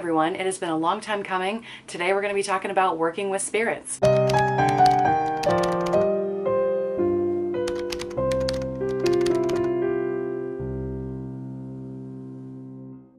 everyone, it has been a long time coming. Today we're going to be talking about working with spirits.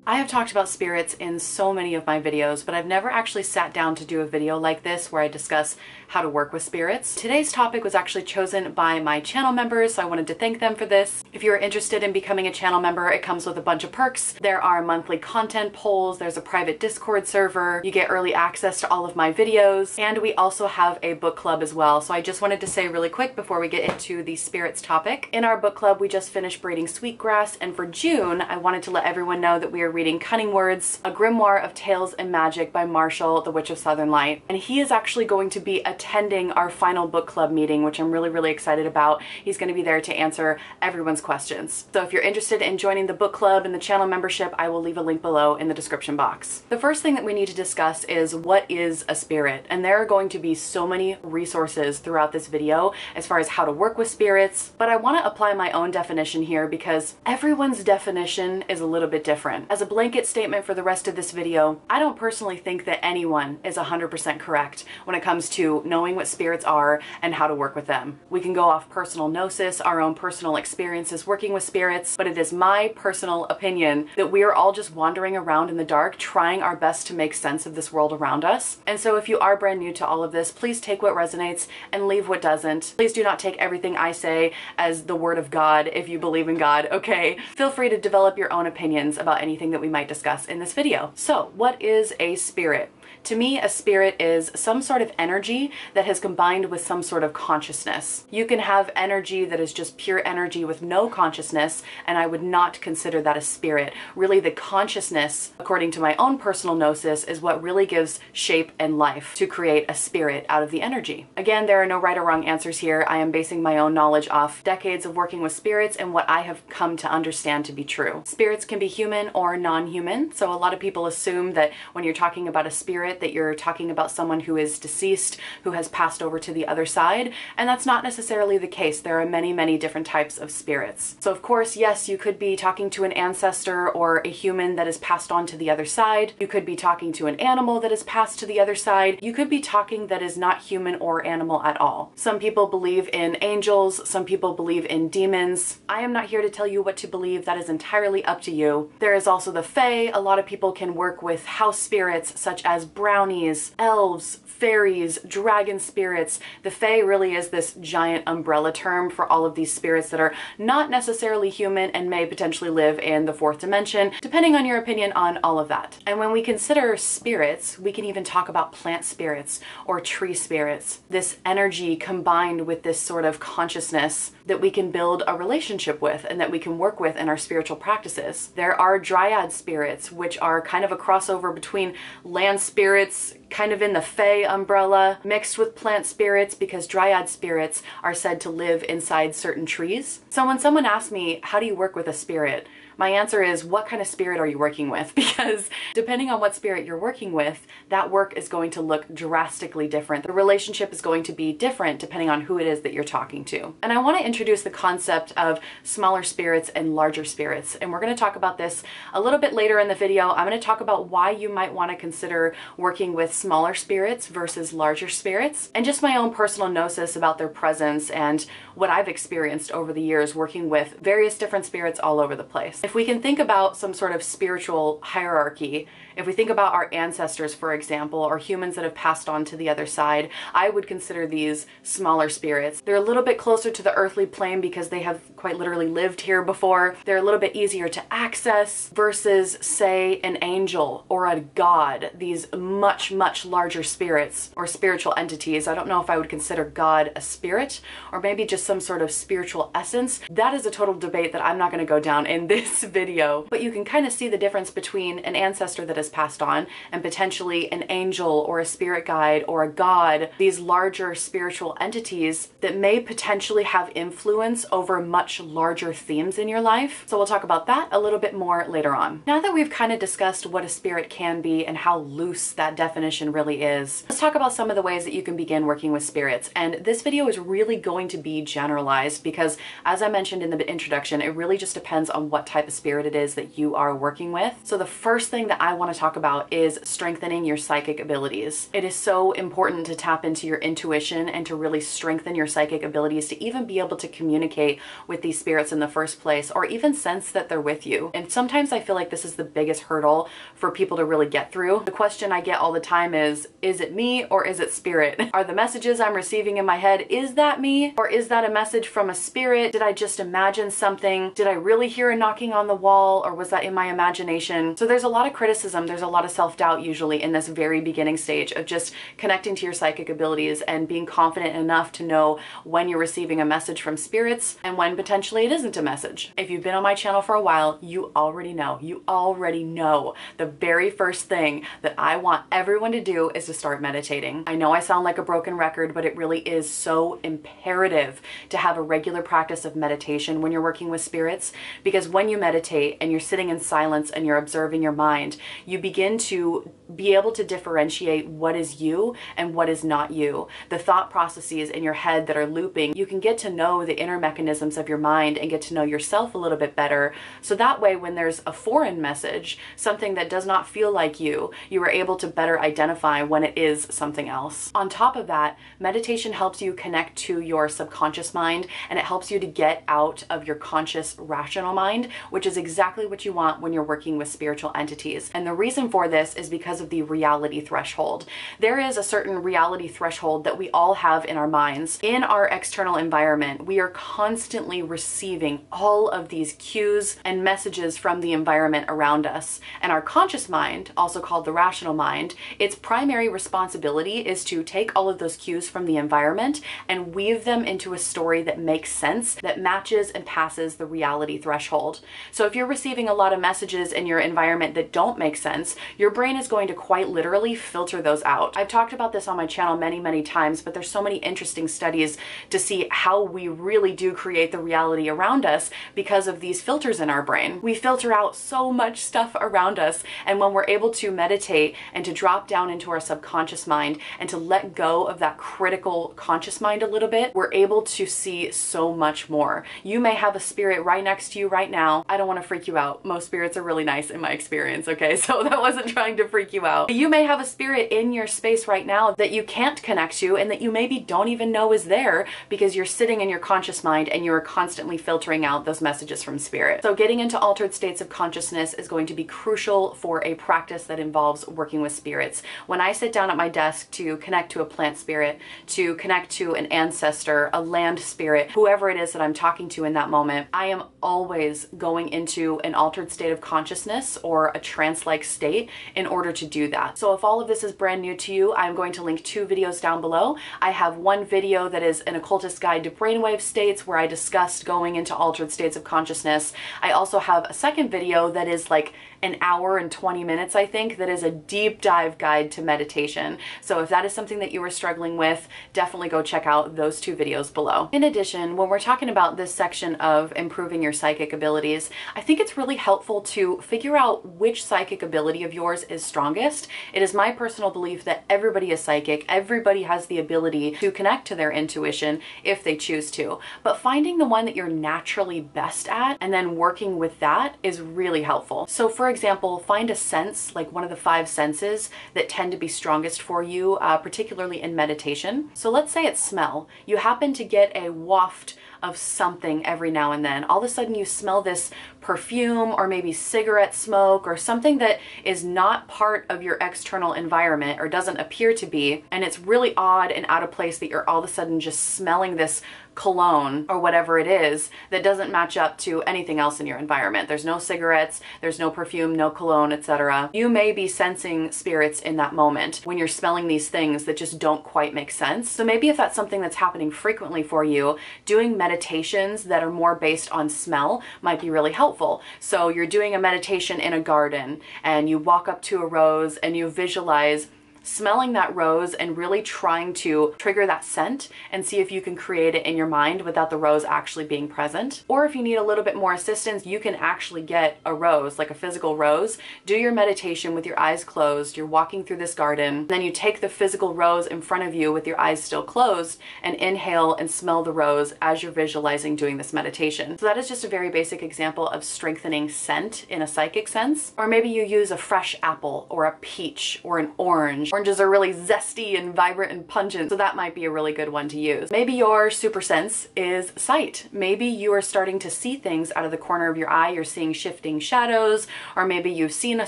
I have talked about spirits in so many of my videos, but I've never actually sat down to do a video like this where I discuss how to work with spirits. Today's topic was actually chosen by my channel members, so I wanted to thank them for this. If you're interested in becoming a channel member, it comes with a bunch of perks. There are monthly content polls, there's a private Discord server, you get early access to all of my videos, and we also have a book club as well. So I just wanted to say really quick before we get into the spirits topic. In our book club, we just finished braiding Sweetgrass, and for June, I wanted to let everyone know that we are reading Cunning Words, a grimoire of tales and magic by Marshall, the Witch of Southern Light. And he is actually going to be attending our final book club meeting, which I'm really excited about. He's going to be there to answer everyone's questions. So if you're interested in joining the book club and the channel membership, I will leave a link below in the description box. The first thing that we need to discuss is what is a spirit? And there are going to be so many resources throughout this video as far as how to work with spirits, but I want to apply my own definition here because everyone's definition is a little bit different. As a blanket statement for the rest of this video, I don't personally think that anyone is 100% correct when it comes to knowing what spirits are and how to work with them. We can go off personal gnosis, our own personal experiences working with spirits, but it is my personal opinion that we are all just wandering around in the dark, trying our best to make sense of this world around us. And so if you are brand new to all of this, please take what resonates and leave what doesn't. Please do not take everything I say as the word of God if you believe in God, okay? Feel free to develop your own opinions about anything that we might discuss in this video. So, what is a spirit? To me, a spirit is some sort of energy that has combined with some sort of consciousness. You can have energy that is just pure energy with no consciousness, and I would not consider that a spirit. Really, the consciousness, according to my own personal gnosis, is what really gives shape and life to create a spirit out of the energy. Again, there are no right or wrong answers here. I am basing my own knowledge off decades of working with spirits and what I have come to understand to be true. Spirits can be human or non-human, so a lot of people assume that when you're talking about a spirit, that you're talking about someone who is deceased, who has passed over to the other side, and that's not necessarily the case. There are many different types of spirits. So of course, yes, you could be talking to an ancestor or a human that has passed on to the other side. You could be talking to an animal that has passed to the other side. You could be talking that is not human or animal at all. Some people believe in angels, some people believe in demons. I am not here to tell you what to believe. That is entirely up to you. There is also the Fae. A lot of people can work with house spirits such as brownies, elves, fairies, dragon spirits. The Fae really is this giant umbrella term for all of these spirits that are not necessarily human and may potentially live in the fourth dimension, depending on your opinion on all of that. And when we consider spirits, we can even talk about plant spirits or tree spirits. This energy combined with this sort of consciousness that we can build a relationship with and that we can work with in our spiritual practices. There are dryad spirits, which are kind of a crossover between land spirits, kind of in the Fae umbrella, mixed with plant spirits, because dryad spirits are said to live inside certain trees. So when someone asks me, how do you work with a spirit? My answer is, what kind of spirit are you working with? Because depending on what spirit you're working with, that work is going to look drastically different. The relationship is going to be different depending on who it is that you're talking to. And I want to introduce the concept of smaller spirits and larger spirits. And we're going to talk about this a little bit later in the video. I'm going to talk about why you might want to consider working with smaller spirits versus larger spirits, and just my own personal gnosis about their presence and what I've experienced over the years working with various different spirits all over the place. If we can think about some sort of spiritual hierarchy, if we think about our ancestors, for example, or humans that have passed on to the other side, I would consider these smaller spirits. They're a little bit closer to the earthly plane because they have quite literally lived here before. They're a little bit easier to access versus, say, an angel or a god, these much larger spirits or spiritual entities. I don't know if I would consider God a spirit or maybe just some sort of spiritual essence. That is a total debate that I'm not going to go down in this video, but you can kind of see the difference between an ancestor that has passed on and potentially an angel or a spirit guide or a god, these larger spiritual entities that may potentially have influence over much larger themes in your life. So we'll talk about that a little bit more later on. Now that we've kind of discussed what a spirit can be and how loose that definition really is, let's talk about some of the ways that you can begin working with spirits. And this video is really going to be generalized because, as I mentioned in the introduction, it really just depends on what type of spirit it is that you are working with. So the first thing that I want want to talk about is strengthening your psychic abilities. It is so important to tap into your intuition and to really strengthen your psychic abilities to even be able to communicate with these spirits in the first place, or even sense that they're with you. And sometimes I feel like this is the biggest hurdle for people to really get through. The question I get all the time is it me or is it spirit? Are the messages I'm receiving in my head, is that me? Or is that a message from a spirit? Did I just imagine something? Did I really hear a knocking on the wall, or was that in my imagination? So there's a lot of criticism, there's a lot of self-doubt usually in this very beginning stage of just connecting to your psychic abilities and being confident enough to know when you're receiving a message from spirits and when potentially it isn't a message. If you've been on my channel for a while, you already know the very first thing that I want everyone to do is to start meditating. I know I sound like a broken record, but it really is so imperative to have a regular practice of meditation when you're working with spirits, because when you meditate and you're sitting in silence and you're observing your mind, you begin to be able to differentiate what is you and what is not you. The thought processes in your head that are looping, you can get to know the inner mechanisms of your mind and get to know yourself a little bit better. So that way, when there's a foreign message, something that does not feel like you are able to better identify when it is something else. On top of that, meditation helps you connect to your subconscious mind, and it helps you to get out of your conscious rational mind, which is exactly what you want when you're working with spiritual entities. And the reason for this is because of the reality threshold. There is a certain reality threshold that we all have in our minds. In our external environment, we are constantly receiving all of these cues and messages from the environment around us. And our conscious mind, also called the rational mind, its primary responsibility is to take all of those cues from the environment and weave them into a story that makes sense, that matches and passes the reality threshold. So if you're receiving a lot of messages in your environment that don't make sense, your brain is going to quite literally filter those out. I've talked about this on my channel many times, but there's so many interesting studies to see how we really do create the reality around us because of these filters in our brain. We filter out so much stuff around us, and when we're able to meditate and to drop down into our subconscious mind and to let go of that critical conscious mind a little bit, we're able to see so much more. You may have a spirit right next to you right now. I don't want to freak you out. Most spirits are really nice in my experience, okay? So that wasn't trying to freak you out. You may have a spirit in your space right now that you can't connect to and that you maybe don't even know is there because you're sitting in your conscious mind and you're constantly filtering out those messages from spirit. So getting into altered states of consciousness is going to be crucial for a practice that involves working with spirits. When I sit down at my desk to connect to a plant spirit, to connect to an ancestor, a land spirit, whoever it is that I'm talking to in that moment, I am always going into an altered state of consciousness or a trance-like state in order to do that. So if all of this is brand new to you, I'm going to link 2 videos down below. I have one video that is an occultist guide to brainwave states where I discussed going into altered states of consciousness. I also have a second video that is like an hour and 20 minutes, I think, that is a deep dive guide to meditation. So if that is something that you are struggling with, definitely go check out those 2 videos below. In addition, when we're talking about this section of improving your psychic abilities, I think it's really helpful to figure out which psychic ability of yours is strongest. It is my personal belief that everybody is psychic. Everybody has the ability to connect to their intuition if they choose to. But finding the one that you're naturally best at and then working with that is really helpful. So for example, find a sense, like one of the 5 senses that tend to be strongest for you, particularly in meditation. So let's say it's smell. You happen to get a waft of something every now and then. All of a sudden you smell this perfume or maybe cigarette smoke or something that is not part of your external environment or doesn't appear to be, and it's really odd and out of place that you're all of a sudden just smelling this cologne or whatever it is that doesn't match up to anything else in your environment. There's no cigarettes, there's no perfume, no cologne, etc. You may be sensing spirits in that moment when you're smelling these things that just don't quite make sense. So maybe if that's something that's happening frequently for you, doing meditations that are more based on smell might be really helpful. So you're doing a meditation in a garden and you walk up to a rose and you visualize smelling that rose and really trying to trigger that scent and see if you can create it in your mind without the rose actually being present. Or if you need a little bit more assistance, you can actually get a rose, like a physical rose. Do your meditation with your eyes closed. You're walking through this garden, then you take the physical rose in front of you with your eyes still closed and inhale and smell the rose as you're visualizing doing this meditation. So that is just a very basic example of strengthening scent in a psychic sense. Or maybe you use a fresh apple or a peach or an orange. Oranges are really zesty and vibrant and pungent, so that might be a really good one to use. Maybe your super sense is sight. Maybe you are starting to see things out of the corner of your eye. You're seeing shifting shadows, or maybe you've seen a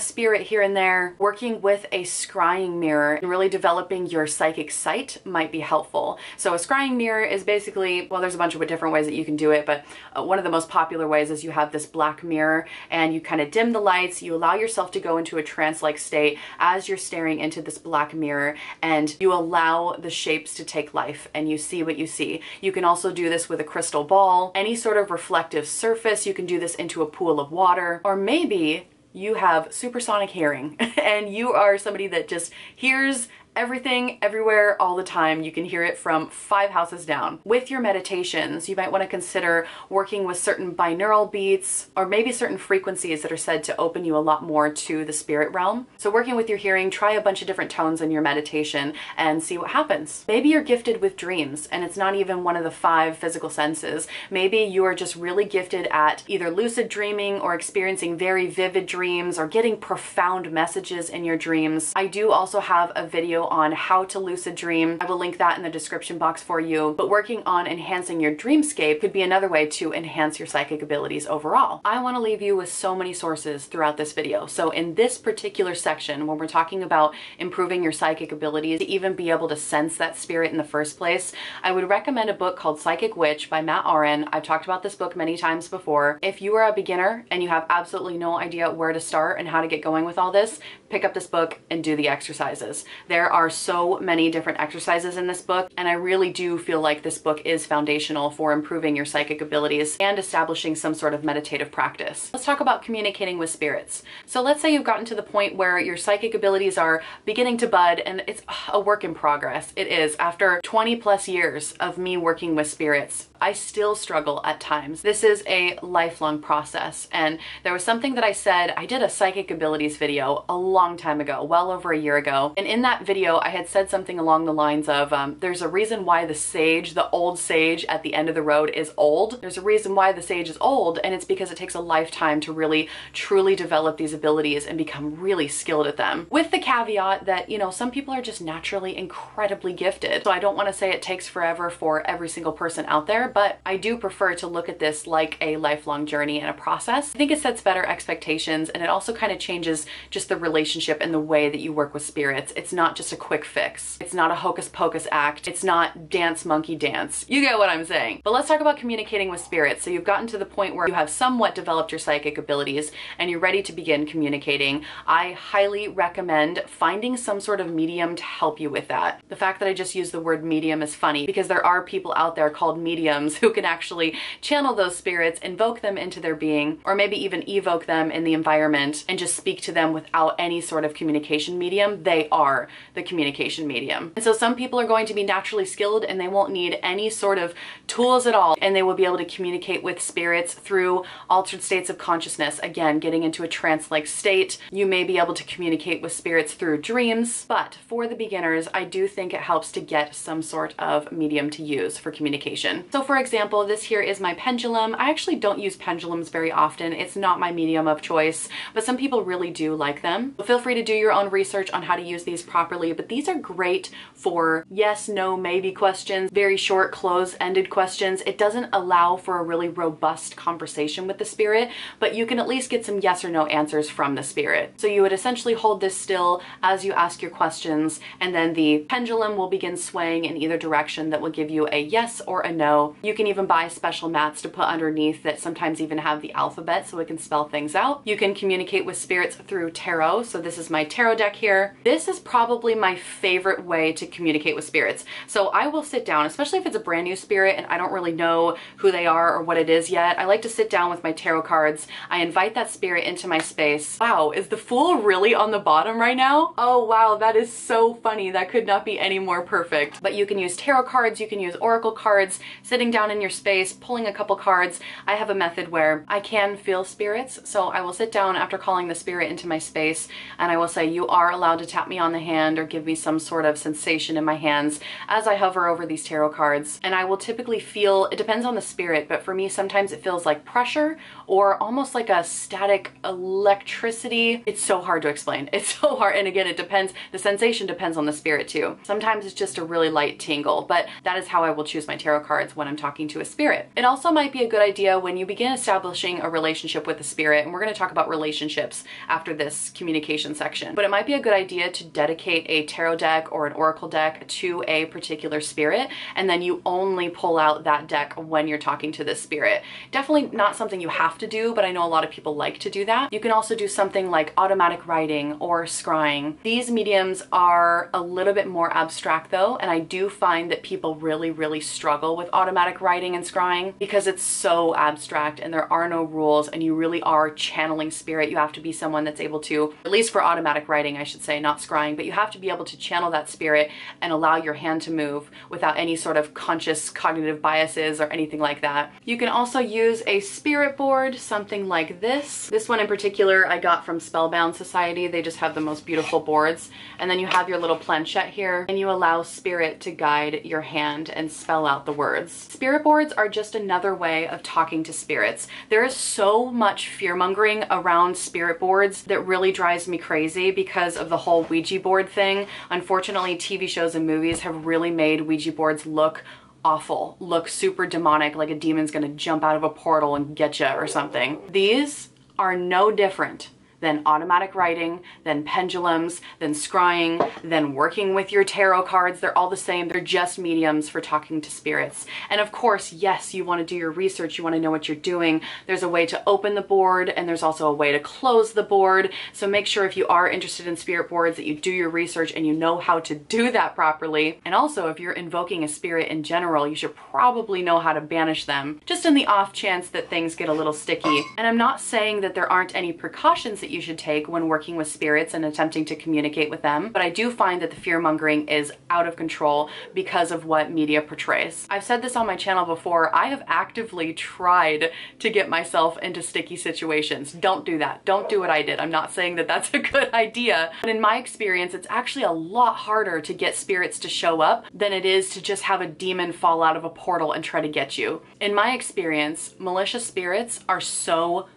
spirit here and there. Working with a scrying mirror and really developing your psychic sight might be helpful. So a scrying mirror is basically, well, there's a bunch of different ways that you can do it, but one of the most popular ways is you have this black mirror and you kind of dim the lights, you allow yourself to go into a trance-like state as you're staring into this black mirror, and you allow the shapes to take life and you see what you see. You can also do this with a crystal ball, any sort of reflective surface. You can do this into a pool of water, or maybe you have supersonic hearing and you are somebody that just hears everything, everywhere, all the time. You can hear it from 5 houses down. With your meditations, you might want to consider working with certain binaural beats or maybe certain frequencies that are said to open you a lot more to the spirit realm. So working with your hearing, try a bunch of different tones in your meditation and see what happens. Maybe you're gifted with dreams and it's not even one of the 5 physical senses. Maybe you are just really gifted at either lucid dreaming or experiencing very vivid dreams or getting profound messages in your dreams. I do also have a video on how to lucid dream. I will link that in the description box for you. But working on enhancing your dreamscape could be another way to enhance your psychic abilities overall. I want to leave you with so many sources throughout this video. So in this particular section, when we're talking about improving your psychic abilities to even be able to sense that spirit in the first place, I would recommend a book called Psychic Witch by Auryn. I've talked about this book many times before. If you are a beginner and you have absolutely no idea where to start and how to get going with all this, pick up this book and do the exercises. There are so many different exercises in this book, and I really do feel like this book is foundational for improving your psychic abilities and establishing some sort of meditative practice. Let's talk about communicating with spirits. So let's say you've gotten to the point where your psychic abilities are beginning to bud, and it's a work in progress. It is. After 20 plus years of me working with spirits, I still struggle at times. This is a lifelong process, and there was something that I said. I did a psychic abilities video a long time ago, well over a year ago, and in that video I had said something along the lines of there's a reason why the sage, the old sage at the end of the road, is old. There's a reason why the sage is old, and it's because it takes a lifetime to really truly develop these abilities and become really skilled at them, with the caveat that, you know, some people are just naturally incredibly gifted. So I don't want to say it takes forever for every single person out there, but I do prefer to look at this like a lifelong journey and a process. I think it sets better expectations, and it also kind of changes just the relationship and the way that you work with spirits. It's not just a quick fix. It's not a hocus pocus act. It's not dance monkey dance. You get what I'm saying. But let's talk about communicating with spirits. So you've gotten to the point where you have somewhat developed your psychic abilities and you're ready to begin communicating. I highly recommend finding some sort of medium to help you with that. The fact that I just used the word medium is funny because there are people out there called mediums who can actually channel those spirits, invoke them into their being, or maybe even evoke them in the environment and just speak to them without any sort of communication medium. They are the communication medium. And so some people are going to be naturally skilled and they won't need any sort of tools at all, and they will be able to communicate with spirits through altered states of consciousness. Again, getting into a trance-like state. You may be able to communicate with spirits through dreams, but for the beginners, I do think it helps to get some sort of medium to use for communication. So for example, this here is my pendulum. I actually don't use pendulums very often. It's not my medium of choice, but some people really do like them. Feel free to do your own research on how to use these properly, but these are great for yes, no, maybe questions, very short, close-ended questions. It doesn't allow for a really robust conversation with the spirit, but you can at least get some yes or no answers from the spirit. So you would essentially hold this still as you ask your questions, and then the pendulum will begin swaying in either direction that will give you a yes or a no, tarot. You can even buy special mats to put underneath that sometimes even have the alphabet so it can spell things out. You can communicate with spirits through tarot. So this is my tarot deck here. This is probably my favorite way to communicate with spirits. So I will sit down, especially if it's a brand new spirit and I don't really know who they are or what it is yet. I like to sit down with my tarot cards. I invite that spirit into my space. Wow, is the Fool really on the bottom right now? Oh wow, that is so funny. That could not be any more perfect. But you can use tarot cards, you can use oracle cards, sitting down in your space, pulling a couple cards. I have a method where I can feel spirits. So I will sit down after calling the spirit into my space and I will say, you are allowed to tap me on the hand or give me some sort of sensation in my hands as I hover over these tarot cards. And I will typically feel, it depends on the spirit, but for me sometimes it feels like pressure or almost like a static electricity. It's so hard to explain. It's so hard. And again, it depends, the sensation depends on the spirit too. Sometimes it's just a really light tingle, but that is how I will choose my tarot cards when I'm talking to a spirit. It also might be a good idea when you begin establishing a relationship with a spirit, and we're going to talk about relationships after this communication section, but it might be a good idea to dedicate a tarot deck or an oracle deck to a particular spirit, and then you only pull out that deck when you're talking to this spirit. Definitely not something you have to do, but I know a lot of people like to do that. You can also do something like automatic writing or scrying. These mediums are a little bit more abstract though, and I do find that people really struggle with automatic writing and scrying because it's so abstract and there are no rules and you really are channeling spirit. You have to be someone that's able to, at least for automatic writing I should say, not scrying, but you have to be able to channel that spirit and allow your hand to move without any sort of conscious cognitive biases or anything like that. You can also use a spirit board, something like this. This one in particular I got from Spellbound Society. They just have the most beautiful boards. And then you have your little planchette here and you allow spirit to guide your hand and spell out the words. Spirit boards are just another way of talking to spirits. There is so much fear-mongering around spirit boards that really drives me crazy because of the whole Ouija board thing. Unfortunately, TV shows and movies have really made Ouija boards look awful, look super demonic, like a demon's gonna jump out of a portal and get you or something. These are no different than automatic writing, than pendulums, than scrying, than working with your tarot cards. They're all the same. They're just mediums for talking to spirits. And of course, yes, you want to do your research. You want to know what you're doing. There's a way to open the board and there's also a way to close the board. So make sure if you are interested in spirit boards that you do your research and you know how to do that properly. And also if you're invoking a spirit in general, you should probably know how to banish them, just in the off chance that things get a little sticky. And I'm not saying that there aren't any precautions that you should take when working with spirits and attempting to communicate with them, but I do find that the fear-mongering is out of control because of what media portrays. I've said this on my channel before, I have actively tried to get myself into sticky situations. Don't do that. Don't do what I did. I'm not saying that that's a good idea, but in my experience, it's actually a lot harder to get spirits to show up than it is to just have a demon fall out of a portal and try to get you. In my experience, malicious spirits are so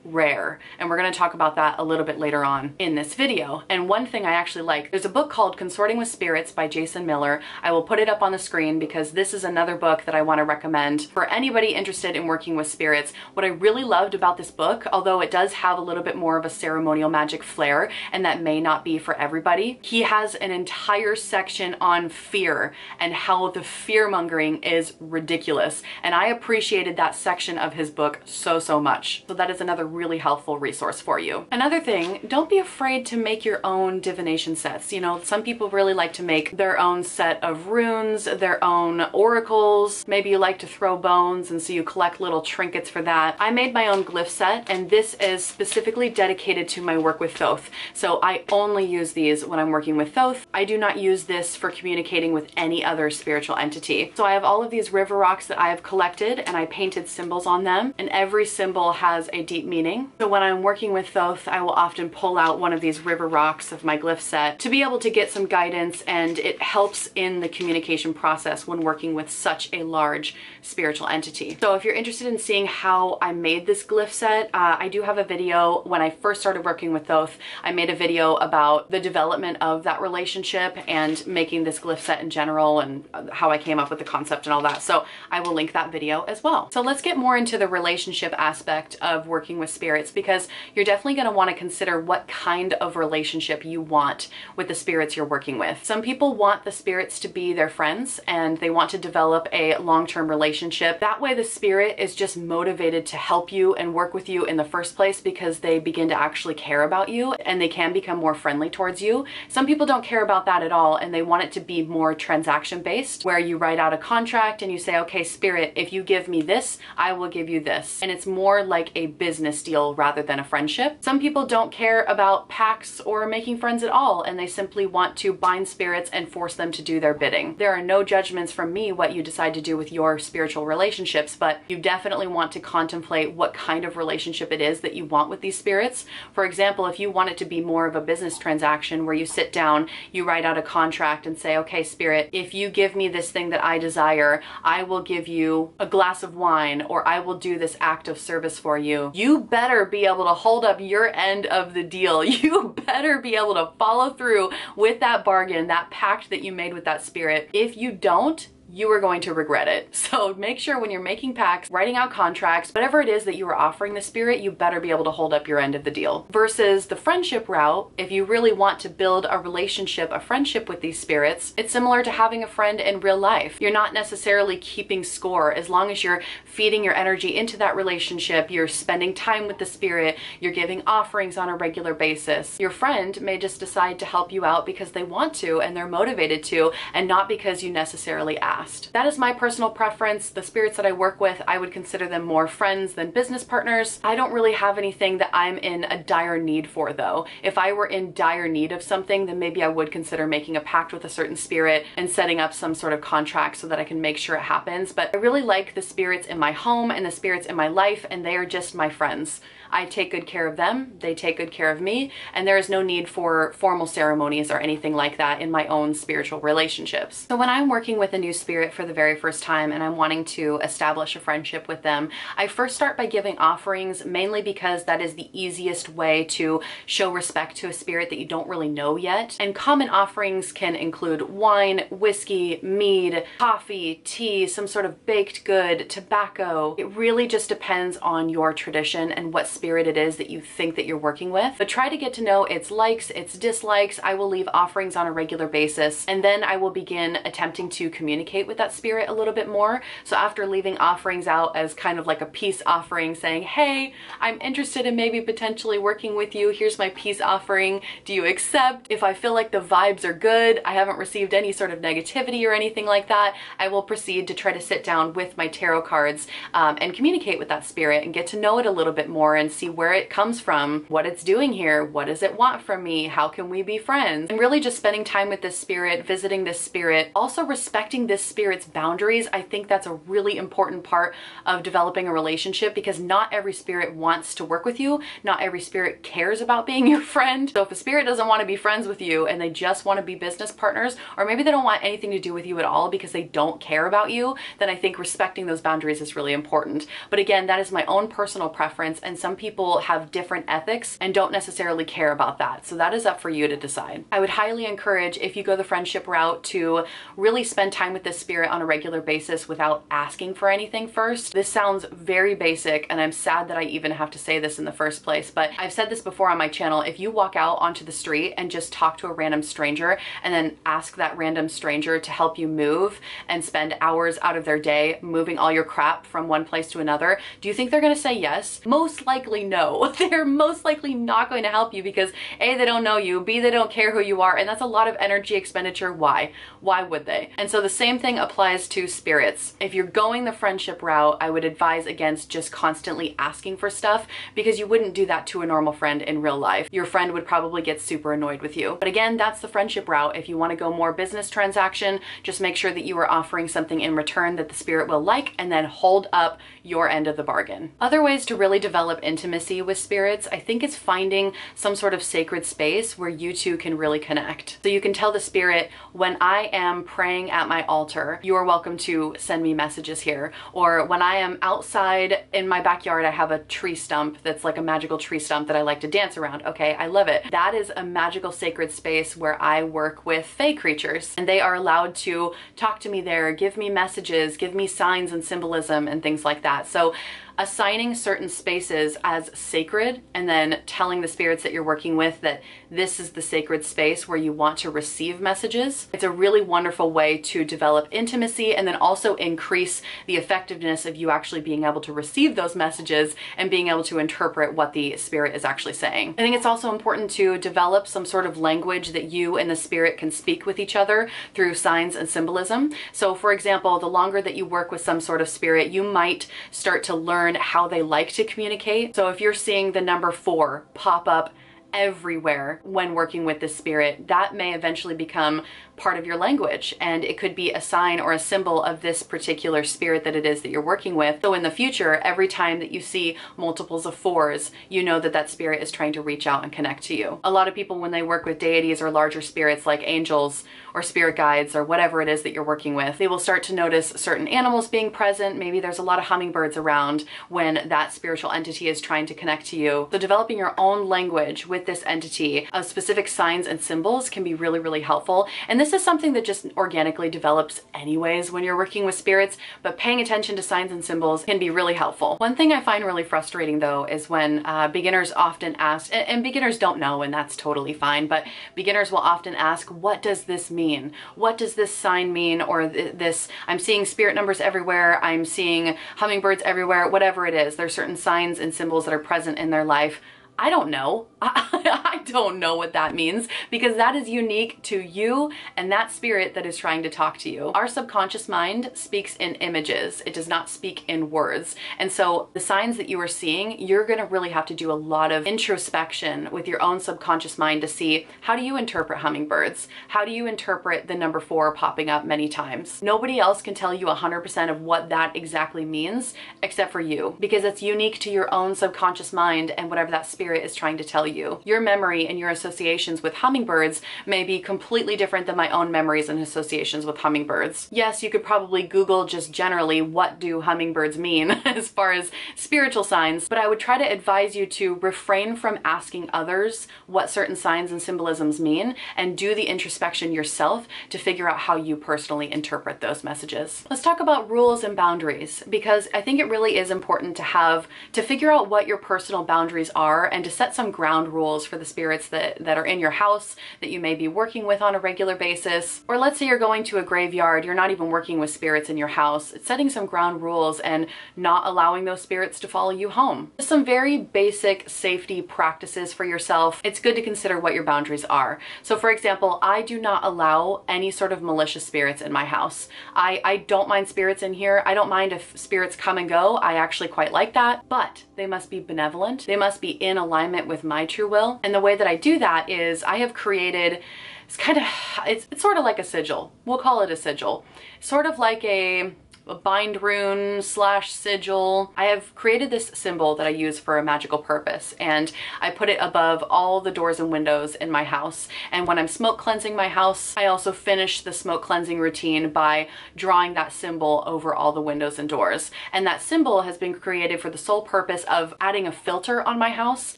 rare. And we're going to talk about that a little bit later on in this video. And one thing I actually like, there's a book called Consorting with Spirits by Jason Miller. I will put it up on the screen because this is another book that I want to recommend for anybody interested in working with spirits. What I really loved about this book, although it does have a little bit more of a ceremonial magic flair, and that may not be for everybody, he has an entire section on fear and how the fear-mongering is ridiculous. And I appreciated that section of his book so much. So that is another really helpful resource for you. Another thing, don't be afraid to make your own divination sets. You know, some people really like to make their own set of runes, their own oracles. Maybe you like to throw bones and so you collect little trinkets for that. I made my own glyph set and this is specifically dedicated to my work with Thoth. So I only use these when I'm working with Thoth. I do not use this for communicating with any other spiritual entity. So I have all of these river rocks that I have collected and I painted symbols on them, and every symbol has a deep meaning. So when I'm working with Thoth, I will often pull out one of these river rocks of my glyph set to be able to get some guidance, and it helps in the communication process when working with such a large spiritual entity. So if you're interested in seeing how I made this glyph set, I do have a video. When I first started working with Thoth, I made a video about the development of that relationship and making this glyph set in general and how I came up with the concept and all that. So I will link that video as well. So let's get more into the relationship aspect of working with spirits, because you're definitely going to want to consider what kind of relationship you want with the spirits you're working with. Some people want the spirits to be their friends and they want to develop a long-term relationship. That way the spirit is just motivated to help you and work with you in the first place because they begin to actually care about you and they can become more friendly towards you. Some people don't care about that at all and they want it to be more transaction based, where you write out a contract and you say, okay, spirit, if you give me this, I will give you this. And it's more like a business deal rather than a friendship. Some people don't care about pacts or making friends at all and they simply want to bind spirits and force them to do their bidding. There are no judgments from me what you decide to do with your spiritual relationships, but you definitely want to contemplate what kind of relationship it is that you want with these spirits. For example, if you want it to be more of a business transaction where you sit down, you write out a contract and say, okay, spirit, if you give me this thing that I desire, I will give you a glass of wine, or I will do this act of service for you. You better be able to hold up your end of the deal. You better be able to follow through with that bargain, that pact that you made with that spirit. If you don't, you are going to regret it. So make sure when you're making pacts, writing out contracts, whatever it is that you are offering the spirit, you better be able to hold up your end of the deal. Versus the friendship route, if you really want to build a relationship, a friendship with these spirits, it's similar to having a friend in real life. You're not necessarily keeping score. As long as you're feeding your energy into that relationship, you're spending time with the spirit, you're giving offerings on a regular basis. Your friend may just decide to help you out because they want to and they're motivated to, and not because you necessarily ask. That is my personal preference. The spirits that I work with, I would consider them more friends than business partners. I don't really have anything that I'm in a dire need for though. If I were in dire need of something, then maybe I would consider making a pact with a certain spirit and setting up some sort of contract so that I can make sure it happens. But I really like the spirits in my home and the spirits in my life, and they are just my friends. I take good care of them, they take good care of me, and there is no need for formal ceremonies or anything like that in my own spiritual relationships. So when I'm working with a new spirit for the very first time and I'm wanting to establish a friendship with them, I first start by giving offerings, mainly because that is the easiest way to show respect to a spirit that you don't really know yet. And common offerings can include wine, whiskey, mead, coffee, tea, some sort of baked good, tobacco. It really just depends on your tradition and what spirit it is that you think that you're working with. But try to get to know its likes, its dislikes. I will leave offerings on a regular basis, and then I will begin attempting to communicate with that spirit a little bit more. So after leaving offerings out as kind of like a peace offering, saying, hey, I'm interested in maybe potentially working with you. Here's my peace offering. Do you accept? If I feel like the vibes are good, I haven't received any sort of negativity or anything like that, I will proceed to try to sit down with my tarot cards and communicate with that spirit and get to know it a little bit more and see where it comes from, what it's doing here, what does it want from me, how can we be friends, and really just spending time with this spirit, visiting this spirit, also respecting this spirit's boundaries. I think that's a really important part of developing a relationship, because not every spirit wants to work with you, not every spirit cares about being your friend. So if a spirit doesn't want to be friends with you and they just want to be business partners, or maybe they don't want anything to do with you at all because they don't care about you, then I think respecting those boundaries is really important. But again, that is my own personal preference, and some people have different ethics and don't necessarily care about that. So that is up for you to decide. I would highly encourage, if you go the friendship route, to really spend time with this spirit on a regular basis without asking for anything first. This sounds very basic, and I'm sad that I even have to say this in the first place, but I've said this before on my channel. If you walk out onto the street and just talk to a random stranger and then ask that random stranger to help you move and spend hours out of their day moving all your crap from one place to another, do you think they're gonna say yes? Most likely no. They're most likely not going to help you because A, they don't know you, B, they don't care who you are, and that's a lot of energy expenditure. Why? Why would they? And so the same thing applies to spirits. If you're going the friendship route, I would advise against just constantly asking for stuff, because you wouldn't do that to a normal friend in real life. Your friend would probably get super annoyed with you. But again, that's the friendship route. If you want to go more business transaction, just make sure that you are offering something in return that the spirit will like, and then hold up your end of the bargain. Other ways to really develop intimacy with spirits, I think, is finding some sort of sacred space where you two can really connect. So you can tell the spirit, when I am praying at my altar, you are welcome to send me messages here. Or when I am outside in my backyard, I have a tree stump that's like a magical tree stump that I like to dance around. Okay, I love it. That is a magical sacred space where I work with fae creatures, and they are allowed to talk to me there, give me messages, give me signs and symbolism and things like that. So assigning certain spaces as sacred and then telling the spirits that you're working with that this is the sacred space where you want to receive messages. It's a really wonderful way to develop intimacy and then also increase the effectiveness of you actually being able to receive those messages and being able to interpret what the spirit is actually saying. I think it's also important to develop some sort of language that you and the spirit can speak with each other through signs and symbolism. So for example, the longer that you work with some sort of spirit, you might start to learn how they like to communicate. So if you're seeing the number 4 pop up everywhere when working with this spirit, that may eventually become part of your language, and it could be a sign or a symbol of this particular spirit that it is that you're working with. So in the future, every time that you see multiples of 4s, you know that that spirit is trying to reach out and connect to you. A lot of people, when they work with deities or larger spirits like angels or spirit guides or whatever it is that you're working with, they will start to notice certain animals being present. Maybe there's a lot of hummingbirds around when that spiritual entity is trying to connect to you. So developing your own language with this entity of specific signs and symbols can be really, really helpful. And this is something that just organically develops anyways when you're working with spirits, but paying attention to signs and symbols can be really helpful. One thing I find really frustrating though is when beginners often ask, and beginners don't know, and that's totally fine, but beginners will often ask, what does this mean? What does this sign mean? Or this, I'm seeing spirit numbers everywhere, I'm seeing hummingbirds everywhere, whatever it is. There's certain signs and symbols that are present in their life. I don't know. I don't know what that means, because that is unique to you and that spirit that is trying to talk to you. Our subconscious mind speaks in images. It does not speak in words. And so the signs that you are seeing, you're going to really have to do a lot of introspection with your own subconscious mind to see, how do you interpret hummingbirds? How do you interpret the number 4 popping up many times? Nobody else can tell you 100% of what that exactly means except for you, because it's unique to your own subconscious mind and whatever that spirit is trying to tell you. Your memory and your associations with hummingbirds may be completely different than my own memories and associations with hummingbirds. Yes, you could probably Google just generally what do hummingbirds mean as far as spiritual signs, but I would try to advise you to refrain from asking others what certain signs and symbolisms mean and do the introspection yourself to figure out how you personally interpret those messages. Let's talk about rules and boundaries, because I think it really is important to figure out what your personal boundaries are and to set some ground rules for the spirits that are in your house that you may be working with on a regular basis. Or let's say you're going to a graveyard, you're not even working with spirits in your house. It's setting some ground rules and not allowing those spirits to follow you home. Just some very basic safety practices for yourself. It's good to consider what your boundaries are. So for example, I do not allow any sort of malicious spirits in my house. I don't mind spirits in here. I don't mind if spirits come and go. I actually quite like that, but they must be benevolent. They must be in alignment with my true will. And the way that I do that is I have created, it's sort of like a sigil. We'll call it a sigil. Sort of like a bind rune / sigil. I have created this symbol that I use for a magical purpose, and I put it above all the doors and windows in my house. And when I'm smoke cleansing my house, I also finish the smoke cleansing routine by drawing that symbol over all the windows and doors. And that symbol has been created for the sole purpose of adding a filter on my house.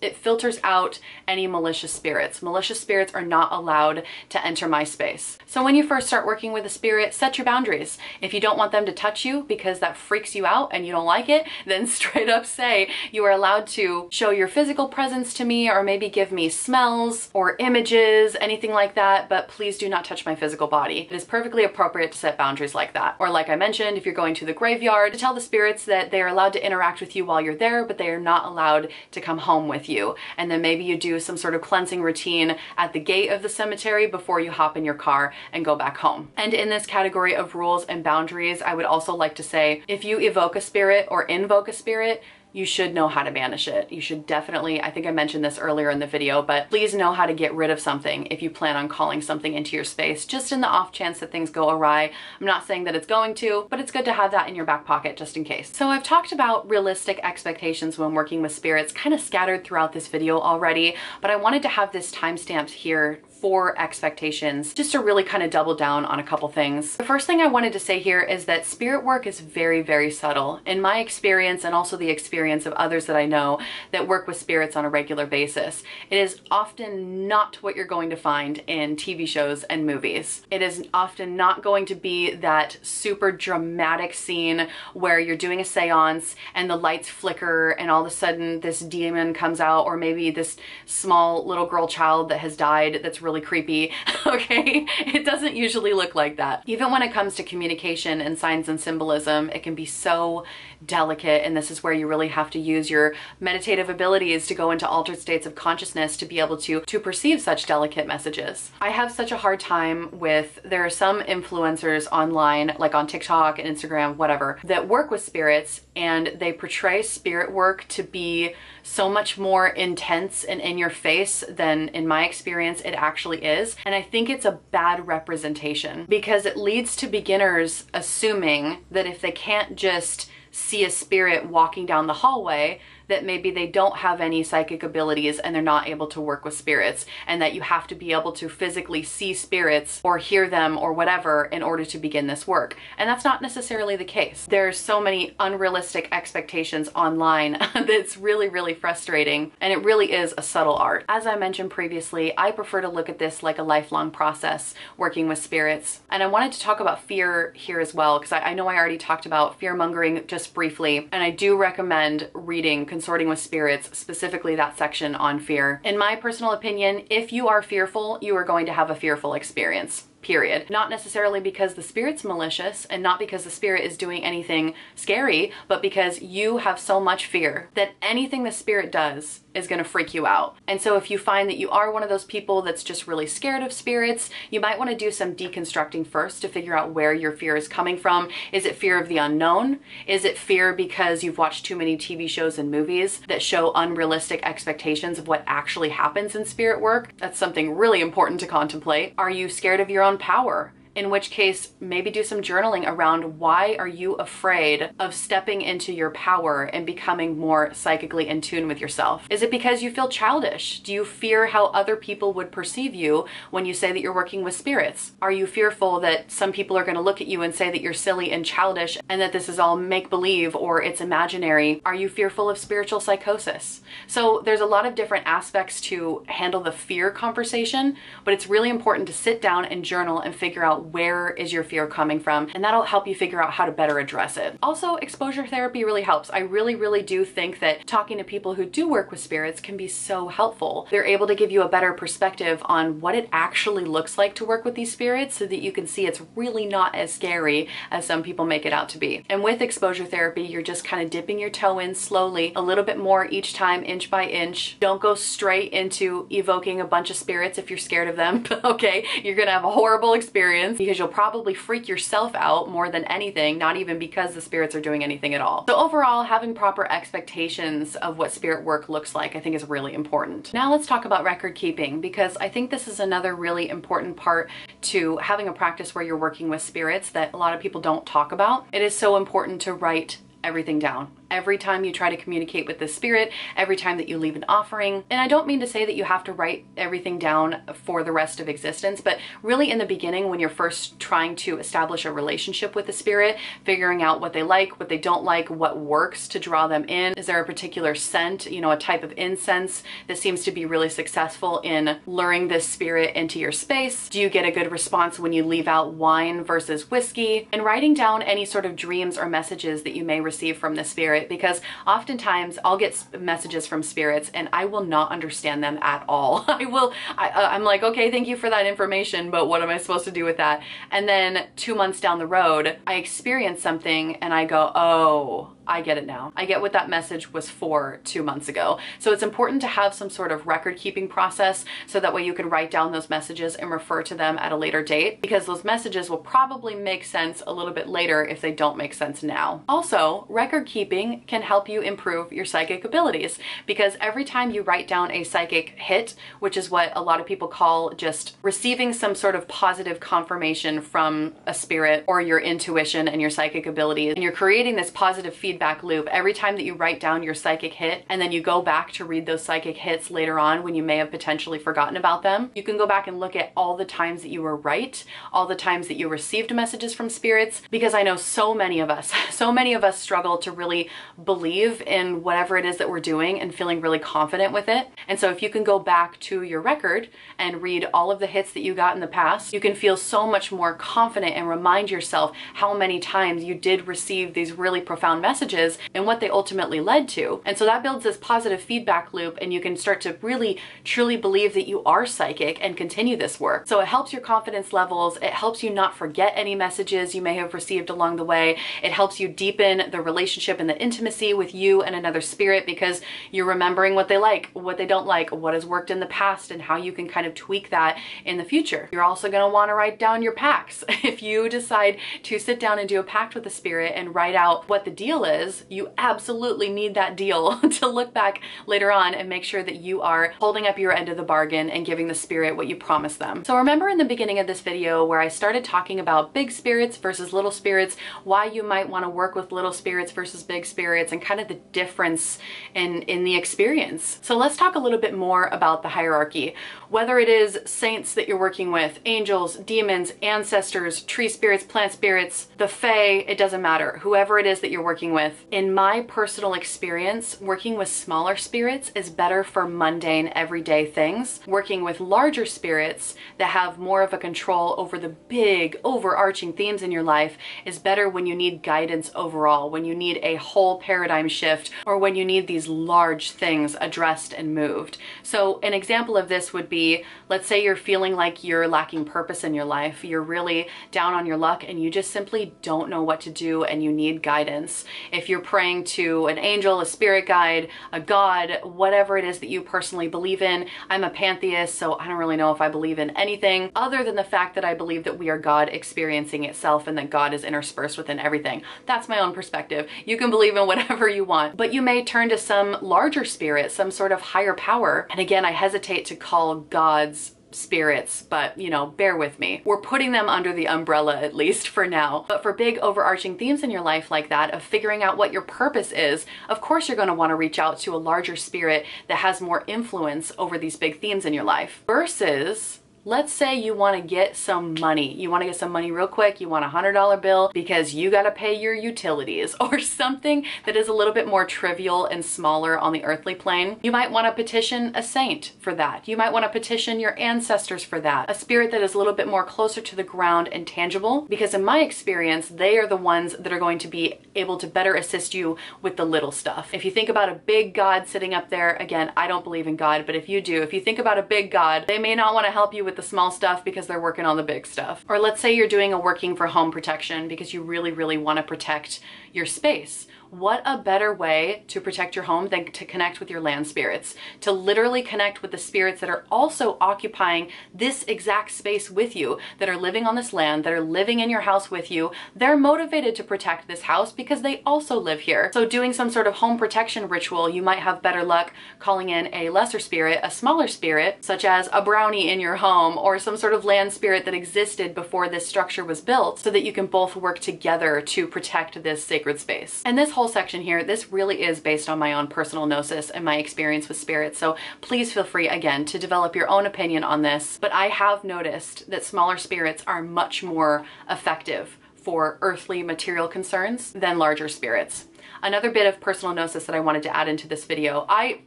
It filters out any malicious spirits. Malicious spirits are not allowed to enter my space. So when you first start working with a spirit, set your boundaries. If you don't want them to touch you because that freaks you out and you don't like it, then straight up say you are allowed to show your physical presence to me, or maybe give me smells or images, anything like that, but please do not touch my physical body. It is perfectly appropriate to set boundaries like that. Or like I mentioned, if you're going to the graveyard, to tell the spirits that they are allowed to interact with you while you're there, but they are not allowed to come home with you. And then maybe you do some sort of cleansing routine at the gate of the cemetery before you hop in your car and go back home. And in this category of rules and boundaries, I would also like to say, if you evoke a spirit or invoke a spirit, you should know how to banish it. You should definitely, I think I mentioned this earlier in the video, but please know how to get rid of something if you plan on calling something into your space, just in the off chance that things go awry. I'm not saying that it's going to, but it's good to have that in your back pocket just in case. So I've talked about realistic expectations when working with spirits kind of scattered throughout this video already, but I wanted to have this timestamped here 4 expectations, just to really kind of double down on a couple things. The first thing I wanted to say here is that spirit work is very, very subtle. In my experience, and also the experience of others that I know that work with spirits on a regular basis, it is often not what you're going to find in TV shows and movies. It is often not going to be that super dramatic scene where you're doing a seance and the lights flicker and all of a sudden this demon comes out, or maybe this small little girl child that has died that's really creepy, okay? It doesn't usually look like that. Even when it comes to communication and signs and symbolism, it can be so delicate, and this is where you really have to use your meditative abilities to go into altered states of consciousness to be able to perceive such delicate messages. I have such a hard time with, there are some influencers online, like on TikTok and Instagram, whatever, that work with spirits, and they portray spirit work to be so much more intense and in your face than, in my experience, it actually is. And I think it's a bad representation because it leads to beginners assuming that if they can't just see a spirit walking down the hallway, that maybe they don't have any psychic abilities and they're not able to work with spirits, and that you have to be able to physically see spirits or hear them or whatever in order to begin this work. And that's not necessarily the case. There's so many unrealistic expectations online that's really, really frustrating, and it really is a subtle art. As I mentioned previously, I prefer to look at this like a lifelong process working with spirits. And I wanted to talk about fear here as well, because I know I already talked about fear-mongering just briefly, and I do recommend reading Consorting with Spirits, specifically that section on fear. In my personal opinion, if you are fearful, you are going to have a fearful experience. Period. Not necessarily because the spirit's malicious and not because the spirit is doing anything scary, but because you have so much fear that anything the spirit does is going to freak you out. And so if you find that you are one of those people that's just really scared of spirits, you might want to do some deconstructing first to figure out where your fear is coming from. Is it fear of the unknown? Is it fear because you've watched too many TV shows and movies that show unrealistic expectations of what actually happens in spirit work? That's something really important to contemplate. Are you scared of your own power? In which case, maybe do some journaling around why are you afraid of stepping into your power and becoming more psychically in tune with yourself? Is it because you feel childish? Do you fear how other people would perceive you when you say that you're working with spirits? Are you fearful that some people are going to look at you and say that you're silly and childish and that this is all make-believe or it's imaginary? Are you fearful of spiritual psychosis? So there's a lot of different aspects to handle the fear conversation, but it's really important to sit down and journal and figure out where is your fear coming from, and that'll help you figure out how to better address it. Also, exposure therapy really helps. I really do think that talking to people who do work with spirits can be so helpful. They're able to give you a better perspective on what it actually looks like to work with these spirits so that you can see it's really not as scary as some people make it out to be. And with exposure therapy, you're just kind of dipping your toe in slowly, a little bit more each time, inch by inch. Don't go straight into evoking a bunch of spirits if you're scared of them, okay? You're gonna have a horrible experience, because you'll probably freak yourself out more than anything, not even because the spirits are doing anything at all. So overall, having proper expectations of what spirit work looks like, I think is really important. Now let's talk about record keeping, because I think this is another really important part to having a practice where you're working with spirits that a lot of people don't talk about. It is so important to write everything down. Every time you try to communicate with the spirit, every time that you leave an offering. And I don't mean to say that you have to write everything down for the rest of existence, but really in the beginning, when you're first trying to establish a relationship with the spirit, figuring out what they like, what they don't like, what works to draw them in. Is there a particular scent, you know, a type of incense that seems to be really successful in luring this spirit into your space? Do you get a good response when you leave out wine versus whiskey? And writing down any sort of dreams or messages that you may receive from the spirit, because oftentimes I'll get messages from spirits and I will not understand them at all. I'm like, okay, thank you for that information, but what am I supposed to do with that? And then 2 months down the road, I experience something and I go, oh, I get it now. I get what that message was for 2 months ago. So it's important to have some sort of record keeping process so that way you can write down those messages and refer to them at a later date, because those messages will probably make sense a little bit later if they don't make sense now. Also, record keeping can help you improve your psychic abilities, because every time you write down a psychic hit, which is what a lot of people call just receiving some sort of positive confirmation from a spirit or your intuition and your psychic abilities, and you're creating this positive feedback feedback loop. Every time that you write down your psychic hit and then you go back to read those psychic hits later on when you may have potentially forgotten about them, you can go back and look at all the times that you were right, all the times that you received messages from spirits, because I know so many of us struggle to really believe in whatever it is that we're doing and feeling really confident with it. And so if you can go back to your record and read all of the hits that you got in the past, you can feel so much more confident and remind yourself how many times you did receive these really profound messages and what they ultimately led to. And so that builds this positive feedback loop, and you can start to really truly believe that you are psychic and continue this work. So it helps your confidence levels. It helps you not forget any messages you may have received along the way. It helps you deepen the relationship and the intimacy with you and another spirit, because you're remembering what they like, what they don't like, what has worked in the past, and how you can kind of tweak that in the future. You're also going to want to write down your pacts. If you decide to sit down and do a pact with the spirit and write out what the deal is, you absolutely need that deal to look back later on and make sure that you are holding up your end of the bargain and giving the spirit what you promised them. So remember in the beginning of this video where I started talking about big spirits versus little spirits, why you might want to work with little spirits versus big spirits, and kind of the difference in the experience. So let's talk a little bit more about the hierarchy. Whether it is saints that you're working with, angels, demons, ancestors, tree spirits, plant spirits, the fae, it doesn't matter. Whoever it is that you're working with. In my personal experience, working with smaller spirits is better for mundane, everyday things. Working with larger spirits that have more of a control over the big, overarching themes in your life is better when you need guidance overall, when you need a whole paradigm shift, or when you need these large things addressed and moved. So an example of this would be, let's say you're feeling like you're lacking purpose in your life. You're really down on your luck and you just simply don't know what to do and you need guidance. If you're praying to an angel, a spirit guide, a god, whatever it is that you personally believe in. I'm a pantheist, so I don't really know if I believe in anything other than the fact that I believe that we are God experiencing itself and that God is interspersed within everything. That's my own perspective. You can believe in whatever you want, but you may turn to some larger spirit, some sort of higher power. And again, I hesitate to call gods spirits, but you know, bear with me. We're putting them under the umbrella, at least for now. But for big overarching themes in your life like that, of figuring out what your purpose is, of course you're going to want to reach out to a larger spirit that has more influence over these big themes in your life. Versus, let's say you want to get some money. You want to get some money real quick. You want a $100 bill because you got to pay your utilities, or something that is a little bit more trivial and smaller on the earthly plane. You might want to petition a saint for that. You might want to petition your ancestors for that. A spirit that is a little bit more closer to the ground and tangible, because in my experience, they are the ones that are going to be able to better assist you with the little stuff. If you think about a big God sitting up there, again, I don't believe in God, but if you do, if you think about a big God, they may not want to help you with the small stuff because they're working on the big stuff. Or let's say you're doing a working for home protection because you really want to protect your space. What a better way to protect your home than to connect with your land spirits, to literally connect with the spirits that are also occupying this exact space with you, that are living on this land, that are living in your house with you. They're motivated to protect this house because they also live here. So doing some sort of home protection ritual, you might have better luck calling in a lesser spirit, a smaller spirit, such as a brownie in your home, or some sort of land spirit that existed before this structure was built, so that you can both work together to protect this sacred space. And this whole section here, this really is based on my own personal gnosis and my experience with spirits. So please feel free, again, to develop your own opinion on this. But I have noticed that smaller spirits are much more effective for earthly material concerns than larger spirits. Another bit of personal gnosis that I wanted to add into this video. I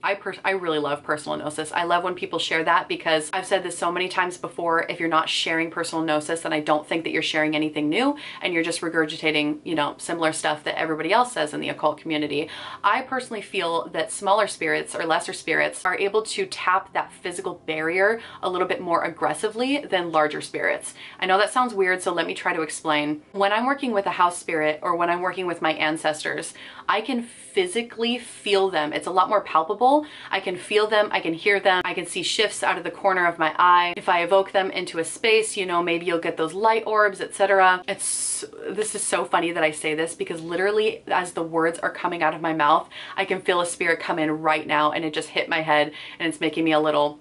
really love personal gnosis. I love when people share that, because I've said this so many times before, if you're not sharing personal gnosis, then I don't think that you're sharing anything new and you're just regurgitating, you know, similar stuff that everybody else says in the occult community. I personally feel that smaller spirits or lesser spirits are able to tap that physical barrier a little bit more aggressively than larger spirits. I know that sounds weird, so let me try to explain. When I'm working with a house spirit, or when I'm working with my ancestors, I can physically feel them. It's a lot more palpable. I can feel them, I can hear them, I can see shifts out of the corner of my eye. If I evoke them into a space, you know, maybe you'll get those light orbs, etc. This is so funny that I say this, because literally as the words are coming out of my mouth, I can feel a spirit come in right now, and it just hit my head and it's making me a little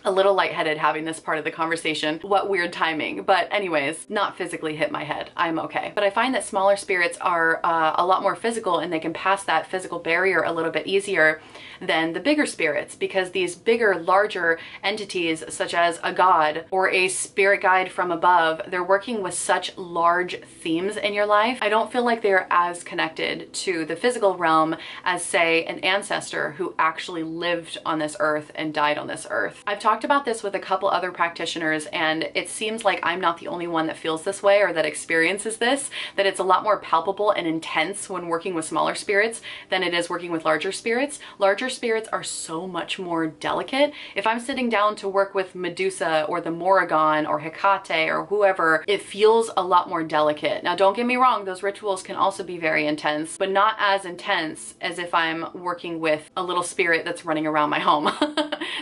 a little lightheaded having this part of the conversation. What weird timing. But anyways, not physically hit my head. I'm okay. But I find that smaller spirits are a lot more physical, and they can pass that physical barrier a little bit easier than the bigger spirits, because these bigger, larger entities, such as a god or a spirit guide from above, they're working with such large themes in your life. I don't feel like they're as connected to the physical realm as, say, an ancestor who actually lived on this earth and died on this earth. I've talked about this with a couple other practitioners, and it seems like I'm not the only one that feels this way or that experiences this, that it's a lot more palpable and intense when working with smaller spirits than it is working with larger spirits. Larger spirits are so much more delicate. If I'm sitting down to work with Medusa or the Morrigan or Hecate or whoever, it feels a lot more delicate. Now, don't get me wrong, those rituals can also be very intense, but not as intense as if I'm working with a little spirit that's running around my home.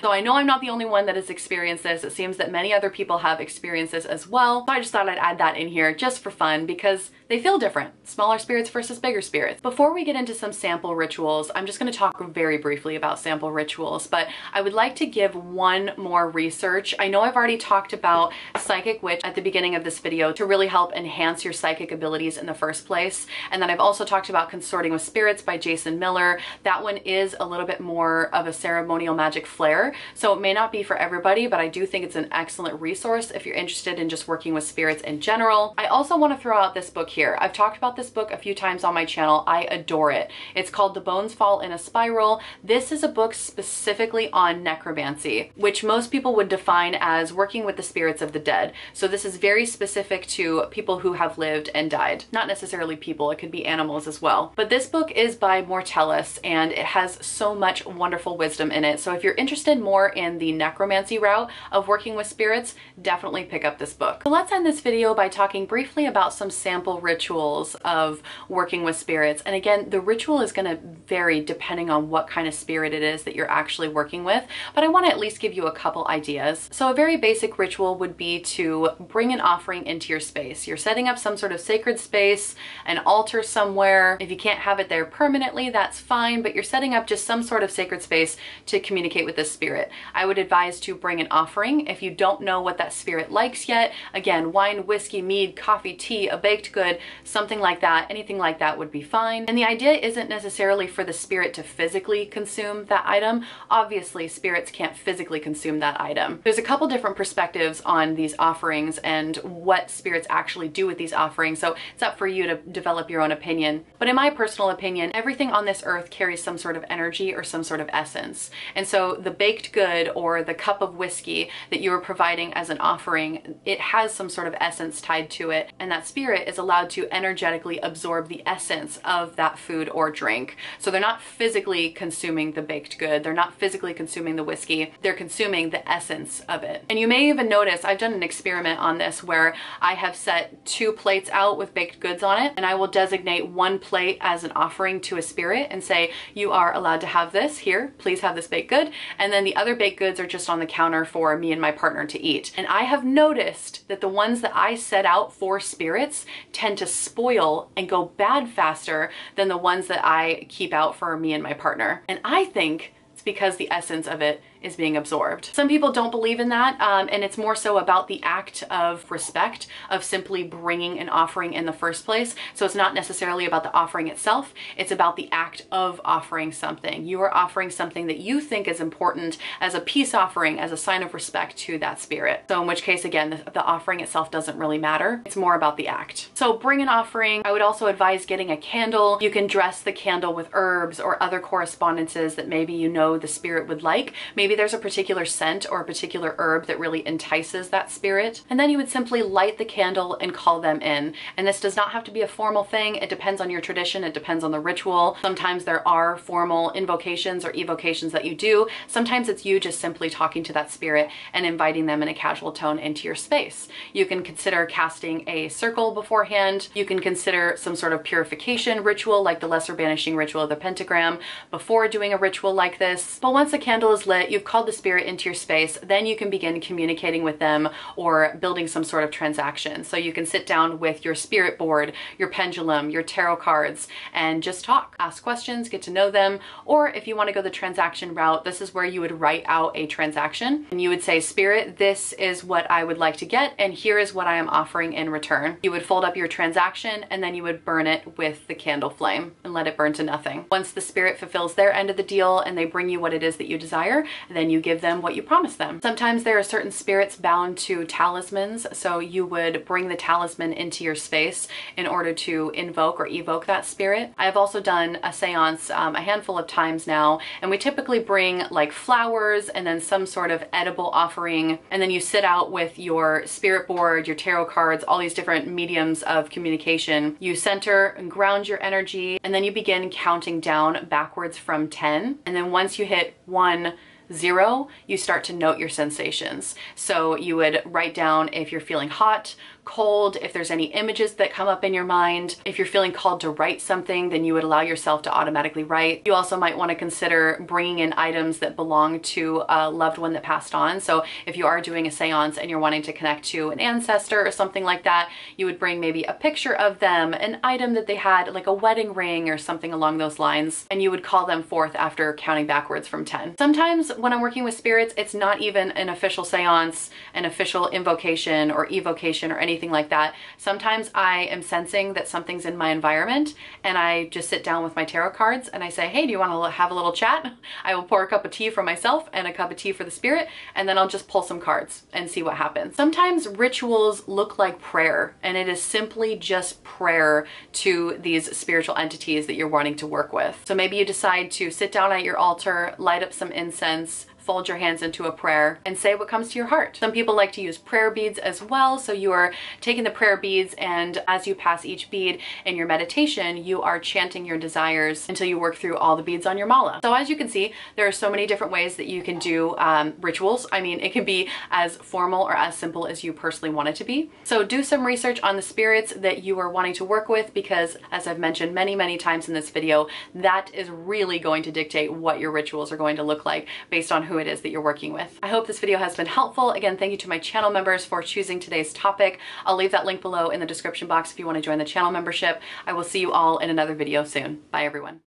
So I know I'm not the only one that has experienced this. It seems that many other people have experienced this as well. So I just thought I'd add that in here just for fun, because they feel different. Smaller spirits versus bigger spirits. Before we get into some sample rituals, I'm just going to talk very briefly about sample rituals, but I would like to give one more research. I know I've already talked about Psychic Witch at the beginning of this video to really help enhance your psychic abilities in the first place. And then I've also talked about Consorting with Spirits by Jason Miller. That one is a little bit more of a ceremonial magic flair, so it may not be for everybody, but I do think it's an excellent resource if you're interested in just working with spirits in general. I also want to throw out this book here. I've talked about this book a few times on my channel. I adore it. It's called The Bones Fall in a Spiral. This is a book specifically on necromancy, which most people would define as working with the spirits of the dead. So this is very specific to people who have lived and died. Not necessarily people, it could be animals as well. But this book is by Mortellus, and it has so much wonderful wisdom in it. So if you're interested more in the necromancy route of working with spirits, definitely pick up this book. So let's end this video by talking briefly about some sample rituals of working with spirits. And again, the ritual is going to vary depending on what kind of spirit it is that you're actually working with, but I want to at least give you a couple ideas. So a very basic ritual would be to bring an offering into your space. You're setting up some sort of sacred space, an altar somewhere. If you can't have it there permanently, that's fine, but you're setting up just some sort of sacred space to communicate with this spirit. I would advise to bring an offering. If you don't know what that spirit likes yet, again, wine, whiskey, mead, coffee, tea, a baked good, something like that, anything like that would be fine. And the idea isn't necessarily for the spirit to physically consume that item. Obviously, spirits can't physically consume that item. There's a couple different perspectives on these offerings and what spirits actually do with these offerings, so it's up for you to develop your own opinion. But in my personal opinion, everything on this earth carries some sort of energy or some sort of essence. And so the baked good or the cup of whiskey that you are providing as an offering, it has some sort of essence tied to it, and that spirit is allowed to energetically absorb the essence of that food or drink. So they're not physically consuming the baked good, they're not physically consuming the whiskey, they're consuming the essence of it. And you may even notice, I've done an experiment on this where I have set 2 plates out with baked goods on it, and I will designate one plate as an offering to a spirit and say, you are allowed to have this here, please have this baked good, and then the other baked goods are just on the counter for me and my partner to eat. And I have noticed that the ones that I set out for spirits tend to spoil and go bad faster than the ones that I keep out for me and my partner. And I think it's because the essence of it is being absorbed. Some people don't believe in that, and it's more so about the act of respect, of simply bringing an offering in the first place. So it's not necessarily about the offering itself, it's about the act of offering something. You are offering something that you think is important as a peace offering, as a sign of respect to that spirit. So in which case, again, the offering itself doesn't really matter. It's more about the act. So bring an offering. I would also advise getting a candle. You can dress the candle with herbs or other correspondences that maybe you know the spirit would like. Maybe there's a particular scent or a particular herb that really entices that spirit. And then you would simply light the candle and call them in. And this does not have to be a formal thing. It depends on your tradition. It depends on the ritual. Sometimes there are formal invocations or evocations that you do. Sometimes it's you just simply talking to that spirit and inviting them in a casual tone into your space. You can consider casting a circle beforehand. You can consider some sort of purification ritual like the lesser banishing ritual of the pentagram before doing a ritual like this. But once the candle is lit, you you've called the spirit into your space, then you can begin communicating with them or building some sort of transaction. So you can sit down with your spirit board, your pendulum, your tarot cards, and just talk, ask questions, get to know them. Or if you want to go the transaction route, this is where you would write out a transaction and you would say, Spirit, this is what I would like to get, and here is what I am offering in return. You would fold up your transaction and then you would burn it with the candle flame and let it burn to nothing. Once the spirit fulfills their end of the deal and they bring you what it is that you desire, then you give them what you promised them. Sometimes there are certain spirits bound to talismans, so you would bring the talisman into your space in order to invoke or evoke that spirit. I have also done a seance a handful of times now, and we typically bring like flowers and then some sort of edible offering, and then you sit out with your spirit board, your tarot cards, all these different mediums of communication. You center and ground your energy, and then you begin counting down backwards from 10. And then once you hit 1, 0, you start to note your sensations. So you would write down if you're feeling hot, cold, if there's any images that come up in your mind. If you're feeling called to write something, then you would allow yourself to automatically write. You also might want to consider bringing in items that belong to a loved one that passed on. So if you are doing a seance and you're wanting to connect to an ancestor or something like that, you would bring maybe a picture of them, an item that they had, like a wedding ring or something along those lines, and you would call them forth after counting backwards from 10. Sometimes when I'm working with spirits, it's not even an official seance, an official invocation or evocation or anything like that. Sometimes I am sensing that something's in my environment and I just sit down with my tarot cards and I say, hey, do you want to have a little chat? I will pour a cup of tea for myself and a cup of tea for the spirit, and then I'll just pull some cards and see what happens. Sometimes rituals look like prayer, and it is simply just prayer to these spiritual entities that you're wanting to work with. So maybe you decide to sit down at your altar, light up some incense, fold your hands into a prayer, and say what comes to your heart. Some people like to use prayer beads as well. So you are taking the prayer beads, and as you pass each bead in your meditation, you are chanting your desires until you work through all the beads on your mala. So as you can see, there are so many different ways that you can do rituals. I mean, it can be as formal or as simple as you personally want it to be. So do some research on the spirits that you are wanting to work with, because as I've mentioned many, many times in this video, that is really going to dictate what your rituals are going to look like based on who it is that you're working with. I hope this video has been helpful. Again, thank you to my channel members for choosing today's topic. I'll leave that link below in the description box if you want to join the channel membership. I will see you all in another video soon. Bye everyone.